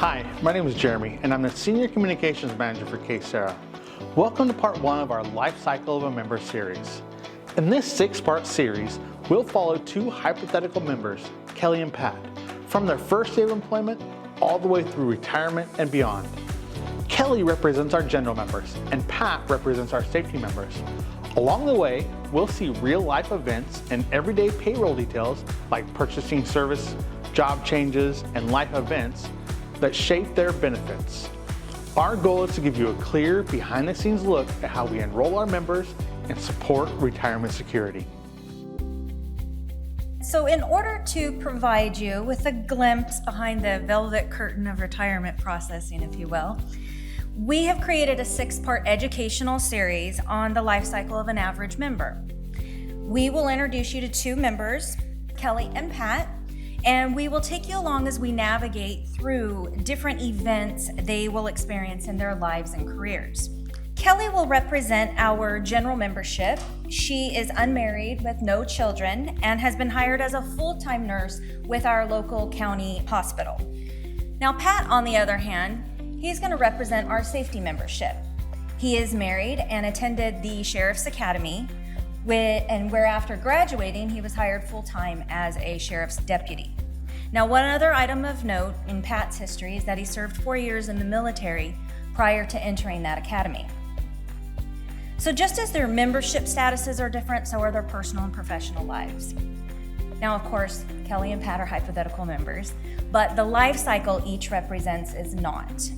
Hi, my name is Jeremy, and I'm the Senior Communications Manager for KCERA. Welcome to part 1 of our Lifecycle of a Member series. In this 6-part series, we'll follow 2 hypothetical members, Kelly and Pat, from their first day of employment all the way through retirement and beyond. Kelly represents our general members, and Pat represents our safety members. Along the way, we'll see real-life events and everyday payroll details like purchasing service, job changes, and life events that shape their benefits. Our goal is to give you a clear, behind-the-scenes look at how we enroll our members and support retirement security. So in order to provide you with a glimpse behind the velvet curtain of retirement processing, if you will, we have created a 6-part educational series on the life cycle of an average member. We will introduce you to 2 members, Kelly and Pat, and we will take you along as we navigate through different events they will experience in their lives and careers. Kelly will represent our general membership. She is unmarried with no children and has been hired as a full-time nurse with our local county hospital. Now, Pat, on the other hand, he's going to represent our safety membership. He is married and attended the Sheriff's Academy, where after graduating, he was hired full-time as a sheriff's deputy. Now, one other item of note in Pat's history is that he served 4 years in the military prior to entering that academy. So just as their membership statuses are different, so are their personal and professional lives. Now, of course, Kelly and Pat are hypothetical members, but the life cycle each represents is not.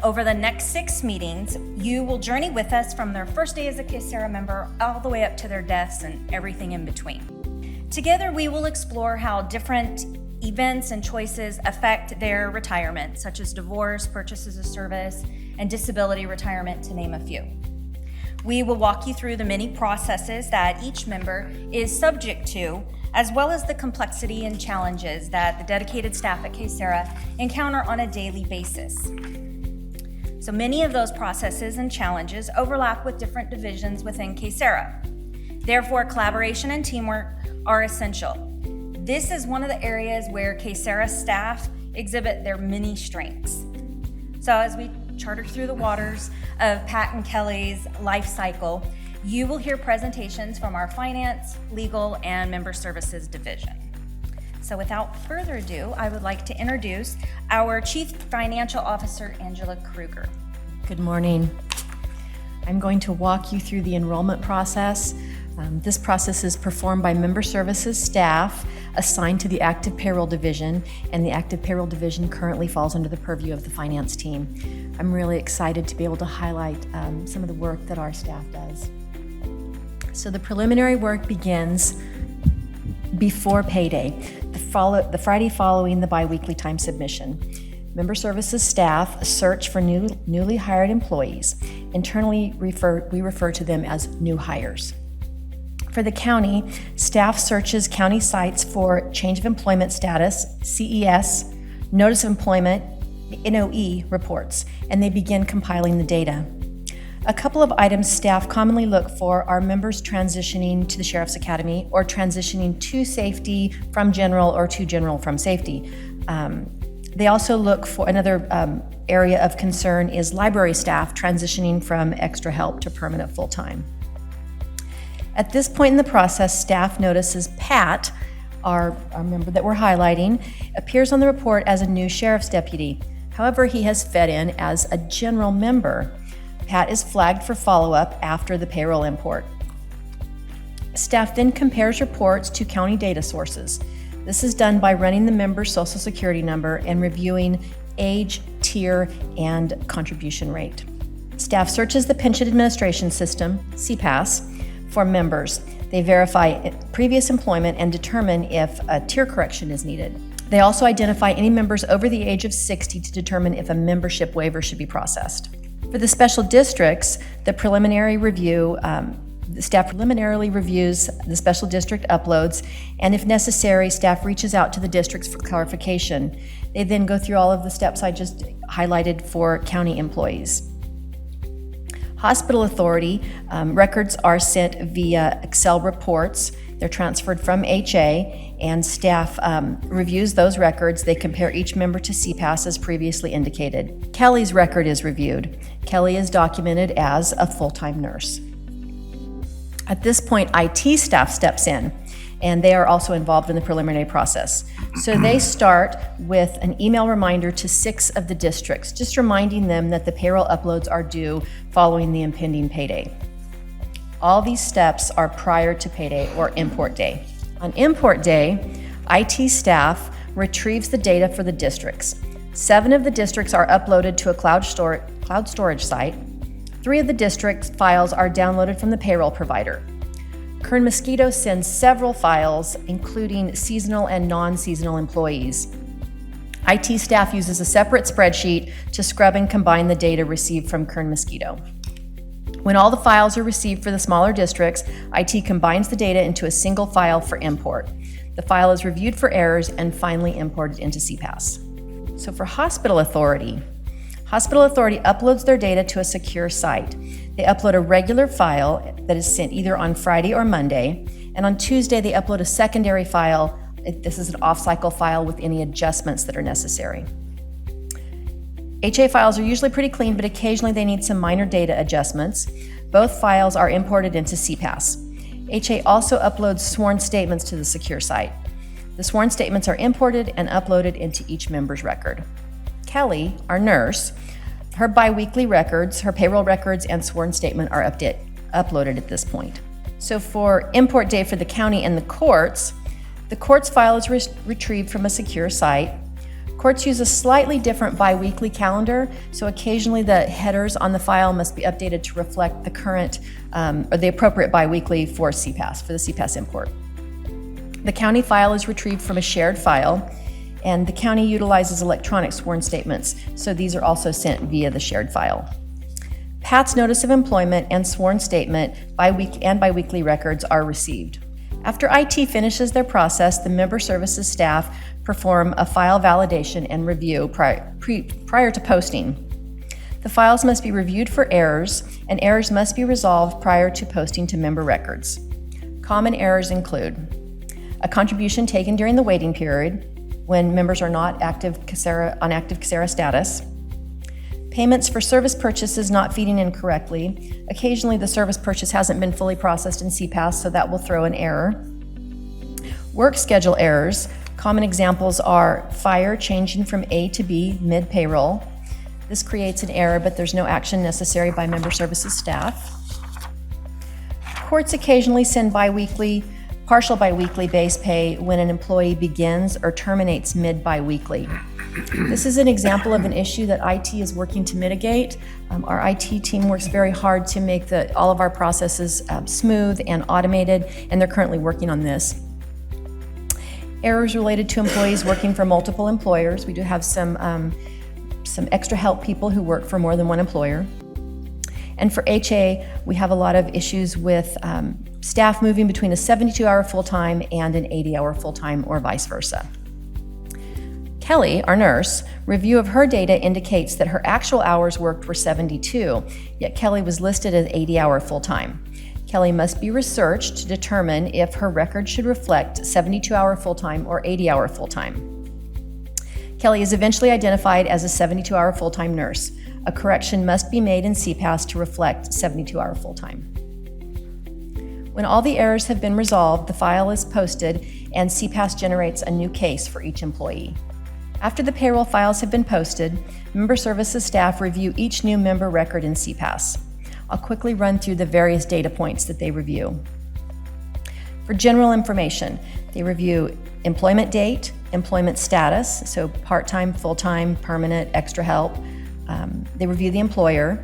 Over the next 6 meetings, you will journey with us from their first day as a KCERA member all the way up to their deaths and everything in between. Together, we will explore how different events and choices affect their retirement, such as divorce, purchases of service, and disability retirement, to name a few. We will walk you through the many processes that each member is subject to, as well as the complexity and challenges that the dedicated staff at KCERA encounter on a daily basis. So many of those processes and challenges overlap with different divisions within KCERA. Therefore, collaboration and teamwork are essential. This is one of the areas where KCERA staff exhibit their many strengths. So as we charter through the waters of Pat and Kelly's life cycle, you will hear presentations from our finance, legal, and member services division. So without further ado, I would like to introduce our Chief Financial Officer, Angela Kruger. Good morning. I'm going to walk you through the enrollment process. This process is performed by member services staff assigned to the active payroll division, and the active payroll division currently falls under the purview of the finance team. I'm really excited to be able to highlight some of the work that our staff does. So the preliminary work begins before payday, the Friday following the biweekly time submission. Member services staff search for newly hired employees. Internally, we refer to them as new hires. For the county, staff searches county sites for change of employment status, CES, notice of employment, NOE reports, and they begin compiling the data. A couple of items staff commonly look for are members transitioning to the Sheriff's Academy or transitioning to safety from general or to general from safety. They also look for another area of concern is library staff transitioning from extra help to permanent full-time. At this point in the process, staff notices Pat, our member that we're highlighting, appears on the report as a new sheriff's deputy. However, he has fed in as a general member. Pat is flagged for follow-up after the payroll import. Staff then compares reports to county data sources. This is done by running the member's social security number and reviewing age, tier, and contribution rate. Staff searches the pension administration system, CPAS, for members. They verify previous employment and determine if a tier correction is needed. They also identify any members over the age of 60 to determine if a membership waiver should be processed. For the special districts, the preliminary review, the staff preliminarily reviews the special district uploads, and if necessary, staff reaches out to the districts for clarification. They then go through all of the steps I just highlighted for county employees. Hospital authority records are sent via Excel reports. They're transferred from HA, and staff reviews those records. They compare each member to CPAS as previously indicated. Kelly's record is reviewed. Kelly is documented as a full-time nurse. At this point, IT staff steps in, and they are also involved in the preliminary process. So they start with an email reminder to 6 of the districts, just reminding them that the payroll uploads are due following the impending payday. All these steps are prior to payday or import day. On import day, IT staff retrieves the data for the districts. 7 of the districts are uploaded to a cloud storage site. 3 of the districts' files are downloaded from the payroll provider. Kern Mosquito sends several files, including seasonal and non-seasonal employees. IT staff uses a separate spreadsheet to scrub and combine the data received from Kern Mosquito. When all the files are received for the smaller districts, IT combines the data into a single file for import. The file is reviewed for errors and finally imported into CPAS. So for Hospital Authority uploads their data to a secure site. They upload a regular file that is sent either on Friday or Monday, and on Tuesday they upload a secondary file. This is an off-cycle file with any adjustments that are necessary. HA files are usually pretty clean, but occasionally they need some minor data adjustments. Both files are imported into CPAS. HA also uploads sworn statements to the secure site. The sworn statements are imported and uploaded into each member's record. Kelly, our nurse, her biweekly records, her payroll records, and sworn statement are uploaded at this point. So for import day for the county and the courts file is retrieved from a secure site. Courts use a slightly different biweekly calendar, so occasionally the headers on the file must be updated to reflect the current or the appropriate biweekly for the CPAS import. The county file is retrieved from a shared file, and the county utilizes electronic sworn statements, so these are also sent via the shared file. Pat's notice of employment and sworn statement biweekly records are received. After IT finishes their process, the member services staff perform a file validation and review prior to posting. The files must be reviewed for errors, and errors must be resolved prior to posting to member records. Common errors include a contribution taken during the waiting period when members are not on active KCERA status, payments for service purchases not feeding in correctly. Occasionally the service purchase hasn't been fully processed in CPAS, so that will throw an error. Work schedule errors. Common examples are fire changing from A to B mid-payroll. This creates an error, but there's no action necessary by member services staff. Courts occasionally send partial biweekly base pay when an employee begins or terminates mid-biweekly. This is an example of an issue that IT is working to mitigate. Our IT team works very hard to make all of our processes smooth and automated, and they're currently working on this. Errors related to employees working for multiple employers. We do have some extra help people who work for more than one employer. And for HA, we have a lot of issues with staff moving between a 72-hour full-time and an 80-hour full-time or vice versa. Kelly, our nurse, review of her data indicates that her actual hours worked were 72, yet Kelly was listed as 80-hour full-time. Kelly must be researched to determine if her record should reflect 72-hour full-time or 80-hour full-time. Kelly is eventually identified as a 72-hour full-time nurse. A correction must be made in CPAS to reflect 72-hour full-time. When all the errors have been resolved, the file is posted and CPAS generates a new case for each employee. After the payroll files have been posted, member services staff review each new member record in CPAS. I'll quickly run through the various data points that they review. For general information, they review employment date, employment status, so part-time, full-time, permanent, extra help. They review the employer,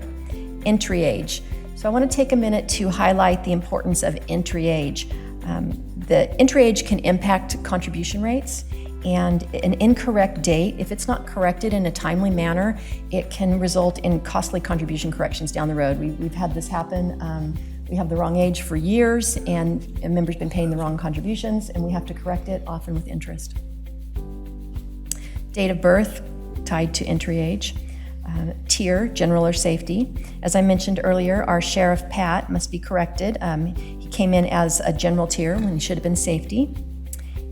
entry age. So I want to take a minute to highlight the importance of entry age. The entry age can impact contribution rates, and an incorrect date, if it's not corrected in a timely manner, it can result in costly contribution corrections down the road. We've had this happen. We have the wrong age for years, and a member's been paying the wrong contributions, and we have to correct it, often with interest. Date of birth tied to entry age. Tier, general or safety. As I mentioned earlier, our sheriff, Pat, must be corrected. He came in as a general tier when it should have been safety,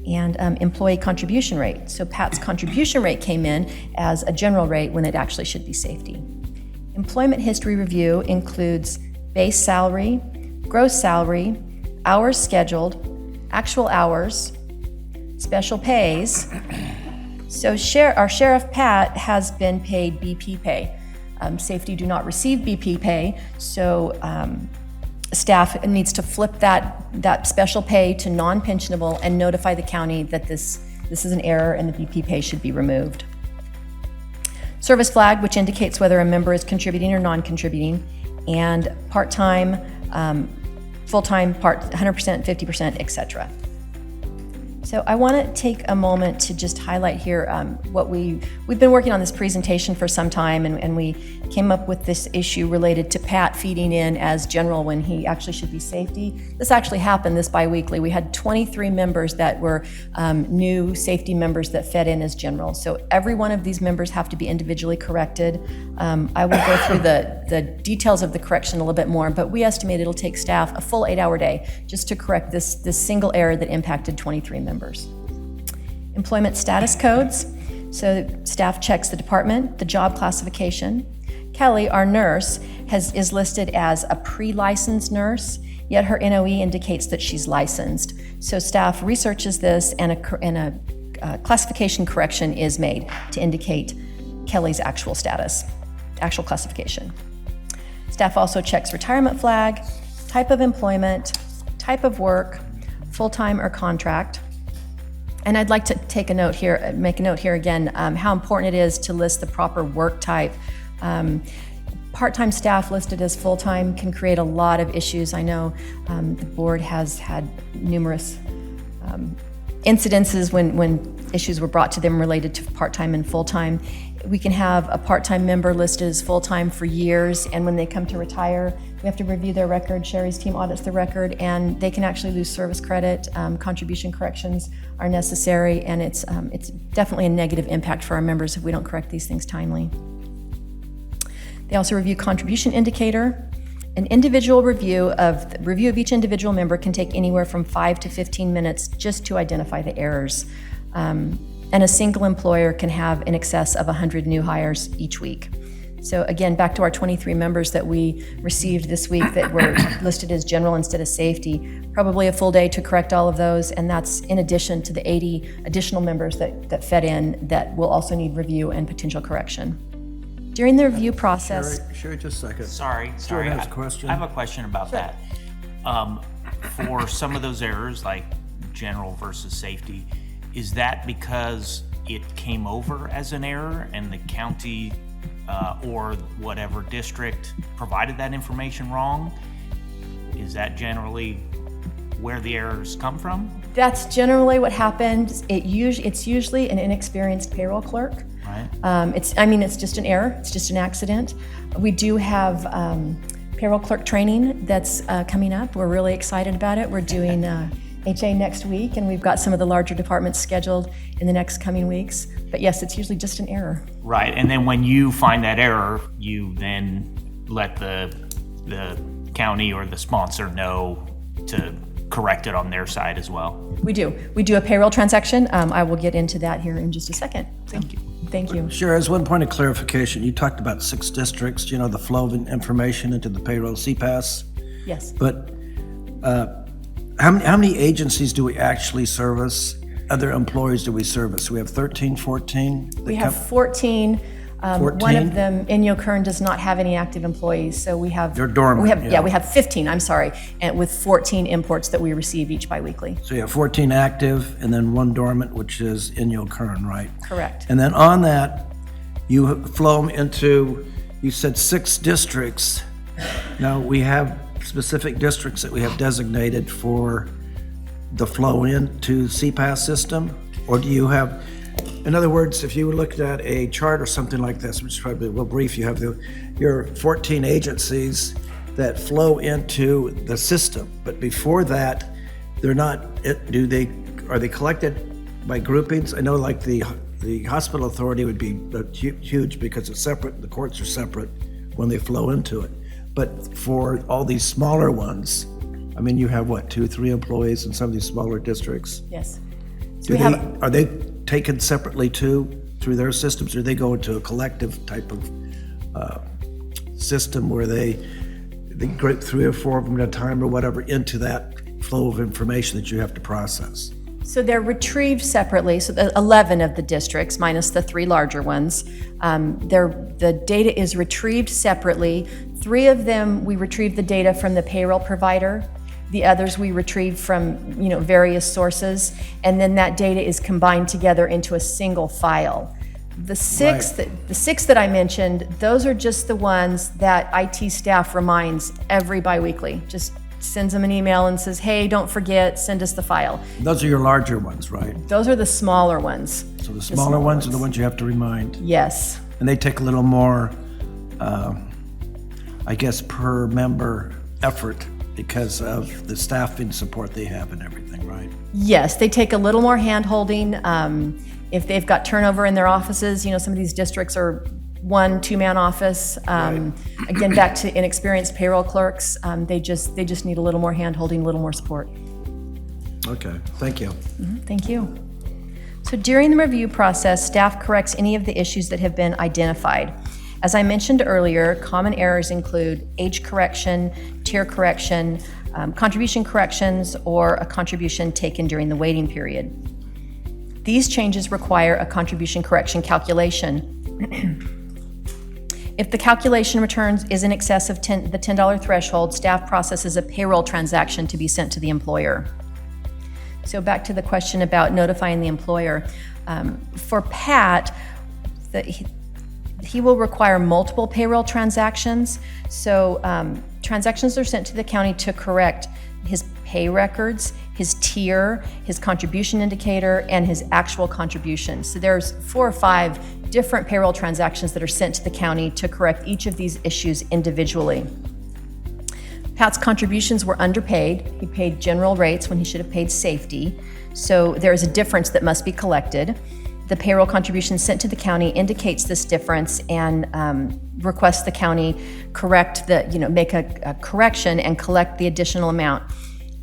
and employee contribution rate. So Pat's contribution rate came in as a general rate when it actually should be safety. Employment history review includes base salary, gross salary, hours scheduled, actual hours, special pays. So our Sheriff Pat has been paid BP pay. Safety do not receive BP pay, so staff needs to flip that special pay to non-pensionable and notify the county that this is an error and the BP pay should be removed. Service flag, which indicates whether a member is contributing or non-contributing, and part-time, full-time, 100%, 50%, etc. So I want to take a moment to just highlight here what we've been working on this presentation for some time, and we came up with this issue related to Pat feeding in as general when he actually should be safety. This actually happened this bi-weekly. We had 23 members that were new safety members that fed in as general. So every one of these members have to be individually corrected. I will go through the details of the correction a little bit more, but we estimate it'll take staff a full 8-hour day just to correct this single error that impacted 23 members. Employment status codes. So staff checks the department, the job classification. Kelly, our nurse, is listed as a pre-licensed nurse, yet her NOE indicates that she's licensed. So staff researches this, and a classification correction is made to indicate Kelly's actual status, actual classification. Staff also checks retirement flag, type of employment, type of work, full-time or contract. And I'd like to make a note here again, how important it is to list the proper work type. Part-time staff listed as full-time can create a lot of issues. I know the board has had numerous incidences when issues were brought to them related to part-time and full-time. We can have a part-time member listed as full-time for years, and when they come to retire, we have to review their record. Sherry's team audits the record, and they can actually lose service credit. Contribution corrections are necessary, and it's definitely a negative impact for our members if we don't correct these things timely. They also review contribution indicator. An individual review of each individual member can take anywhere from 5 to 15 minutes just to identify the errors. And a single employer can have in excess of 100 new hires each week. So again, back to our 23 members that we received this week that were listed as general instead of safety, probably a full day to correct all of those, and that's in addition to the 80 additional members that fed in that will also need review and potential correction. During the review process... Sherry, just a second. Sorry. Jordan has a question. I have a question about that. For some of those errors, like general versus safety, is that because it came over as an error and the county or whatever district provided that information wrong? Is that generally where the errors come from? That's generally what happened. It's usually an inexperienced payroll clerk. Right. It's just an error. It's just an accident. We do have payroll clerk training that's coming up. We're really excited about it. We're doing HA next week, and we've got some of the larger departments scheduled in the next coming weeks. But yes, it's usually just an error. Right, and then when you find that error, you then let the county or the sponsor know to correct it on their side as well. We do. We do a payroll transaction. I will get into that here in just a second. Thank you. Thank you. Sure, as one point of clarification, you talked about 6 districts, the flow of information into the payroll CPAS. Yes. But how many agencies do we actually service? Other employees do we service? We have 13, 14? We have 14. 14? One of them, Inyo Kern, does not have any active employees, so we have... They're dormant. We have 15, I'm sorry, and with 14 imports that we receive each biweekly. So you have 14 active and then 1 dormant, which is Inyo Kern, right? Correct. And then on that, you flow them into, you said 6 districts. Now, we have specific districts that we have designated for the flow into CPAS system? Or do you have, in other words, if you looked at a chart or something like this, which is probably a little brief, you have your 14 agencies that flow into the system. But before that, they're not, are they collected by groupings? I know like the hospital authority would be huge because it's separate, the courts are separate when they flow into it. But for all these smaller ones, I mean, you have what, 2, 3 employees in some of these smaller districts? Yes. So we have, Are they taken separately too, through their systems, or they go into a collective type of system where they group 3 or 4 of them at a time or whatever into that flow of information that you have to process? so they're retrieved separately, so 11 of the districts, minus the 3 larger ones. The data is retrieved separately. 3 of them, we retrieve the data from the payroll provider. The others we retrieve from, various sources, and then that data is combined together into a single file. The six that I mentioned, those are just the ones that IT staff reminds every biweekly. Just sends them an email and says, hey, don't forget, send us the file. Those are your larger ones, right? Those are the smaller ones. So the smaller ones are the ones you have to remind. Yes. And they take a little more, I guess, per member effort because of the staffing support they have and everything, right? Yes, they take a little more hand-holding. If they've got turnover in their offices, some of these districts are 1, 2-man office. Again, back to inexperienced payroll clerks, they just need a little more hand-holding, a little more support. Okay, thank you. Thank you. So during the review process, staff corrects any of the issues that have been identified. As I mentioned earlier, common errors include age correction, tier correction, contribution corrections, or a contribution taken during the waiting period. These changes require a contribution correction calculation. If the calculation returns is in excess of the $10 threshold, staff processes a payroll transaction to be sent to the employer. So back to the question about notifying the employer. For Pat, he will require multiple payroll transactions. So transactions are sent to the county to correct his pay records, his tier, his contribution indicator, and his actual contribution. So there's 4 or 5 different payroll transactions that are sent to the county to correct each of these issues individually. Pat's contributions were underpaid. He paid general rates when he should have paid safety. So there is a difference that must be collected. The payroll contribution sent to the county indicates this difference and requests the county make a correction and collect the additional amount.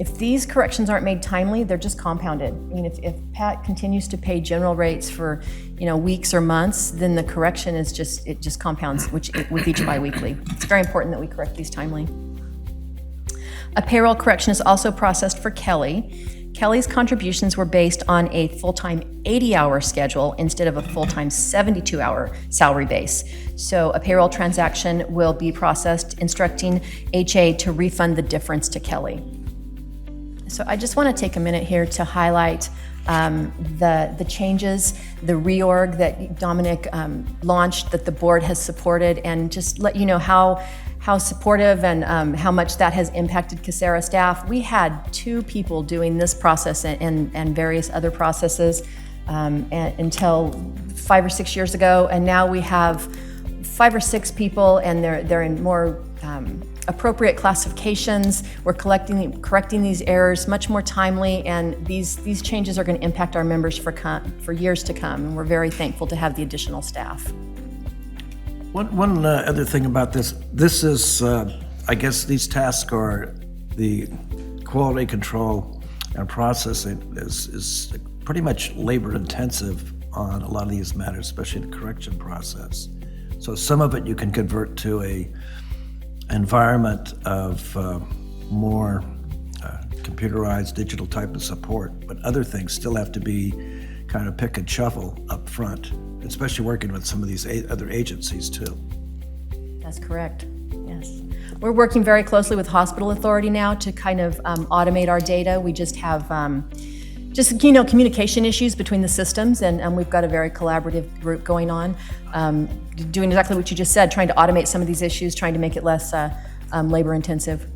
If these corrections aren't made timely, they're just compounded. I mean, if Pat continues to pay general rates for, weeks or months, then the correction is just compounds with each biweekly. It's very important that we correct these timely. A payroll correction is also processed for Kelly. Kelly's contributions were based on a full-time 80-hour schedule instead of a full-time 72-hour salary base. So a payroll transaction will be processed instructing HA to refund the difference to Kelly. So I just want to take a minute here to highlight the changes, the reorg that Dominic launched that the board has supported, and just let you know how supportive and how much that has impacted KCERA staff. We had 2 people doing this process and various other processes until 5 or 6 years ago, and now we have 5 or 6 people, and they're in more appropriate classifications. We're correcting these errors much more timely, and these changes are going to impact our members for years to come, and we're very thankful to have the additional staff. One other thing about this is, I guess these tasks are the quality control and processing is pretty much labor intensive on a lot of these matters, especially the correction process. So some of it you can convert to a environment of more computerized digital type of support, but other things still have to be kind of pick and shovel up front, especially working with some of these other agencies too. That's correct, yes. We're working very closely with Hospital Authority now to kind of automate our data. We just have communication issues between the systems, and we've got a very collaborative group going on, doing exactly what you just said, trying to automate some of these issues, trying to make it less labor intensive.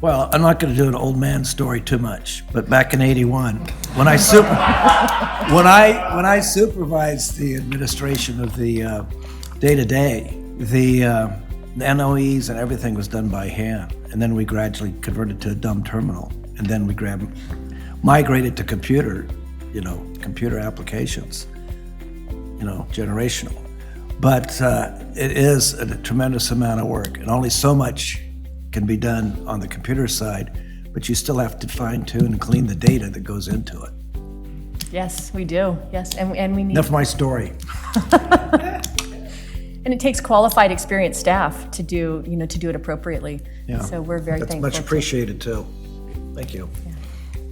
Well, I'm not going to do an old man story too much, but back in '81, when I supervised the administration of the day-to-day, the NOEs and everything was done by hand, and then we gradually converted to a dumb terminal, and then we migrated to computer applications, generational. But it is a tremendous amount of work, and only so much can be done on the computer side, but you still have to fine tune and clean the data that goes into it. Yes, we do. Yes, and we need. Enough of my story. And it takes qualified, experienced staff to do, to do it appropriately. Yeah. So we're very That's thankful. much appreciated too. Thank you.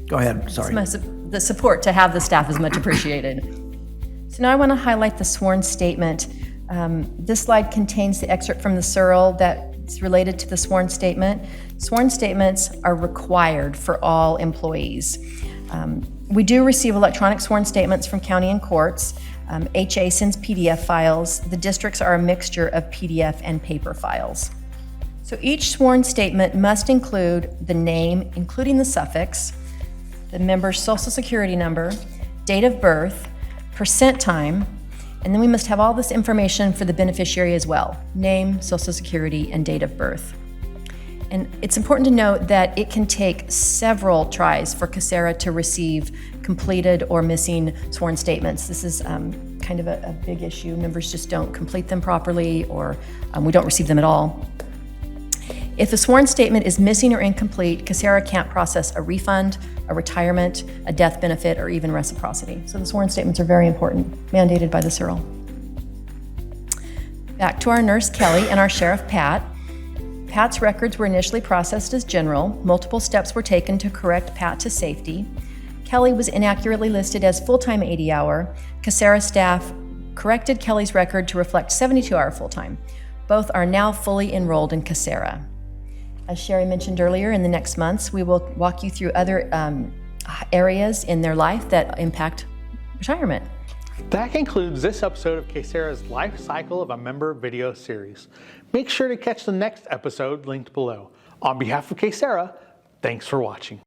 Go ahead, sorry. The support to have the staff is much appreciated. So now I want to highlight the sworn statement. This slide contains the excerpt from the SERL that's related to the sworn statement. Sworn statements are required for all employees. We do receive electronic sworn statements from county and courts. HA sends PDF files. The districts are a mixture of PDF and paper files. So each sworn statement must include the name, including the suffix, the member's social security number, date of birth, percent time, and then we must have all this information for the beneficiary as well: name, social security, and date of birth. And it's important to note that it can take several tries for KCERA to receive completed or missing sworn statements. This is kind of a big issue. Members just don't complete them properly, or we don't receive them at all. If a sworn statement is missing or incomplete, KCERA can't process a refund, a retirement, a death benefit, or even reciprocity. So the sworn statements are very important, mandated by the SERL. Back to our nurse Kelly and our sheriff Pat. Pat's records were initially processed as general. Multiple steps were taken to correct Pat to safety. Kelly was inaccurately listed as full-time 80-hour. KCERA staff corrected Kelly's record to reflect 72-hour full-time. Both are now fully enrolled in KCERA. As Sherry mentioned earlier, in the next months, we will walk you through other areas in their life that impact retirement. That concludes this episode of KCERA's Life Cycle of a Member video series. Make sure to catch the next episode linked below. On behalf of KCERA, thanks for watching.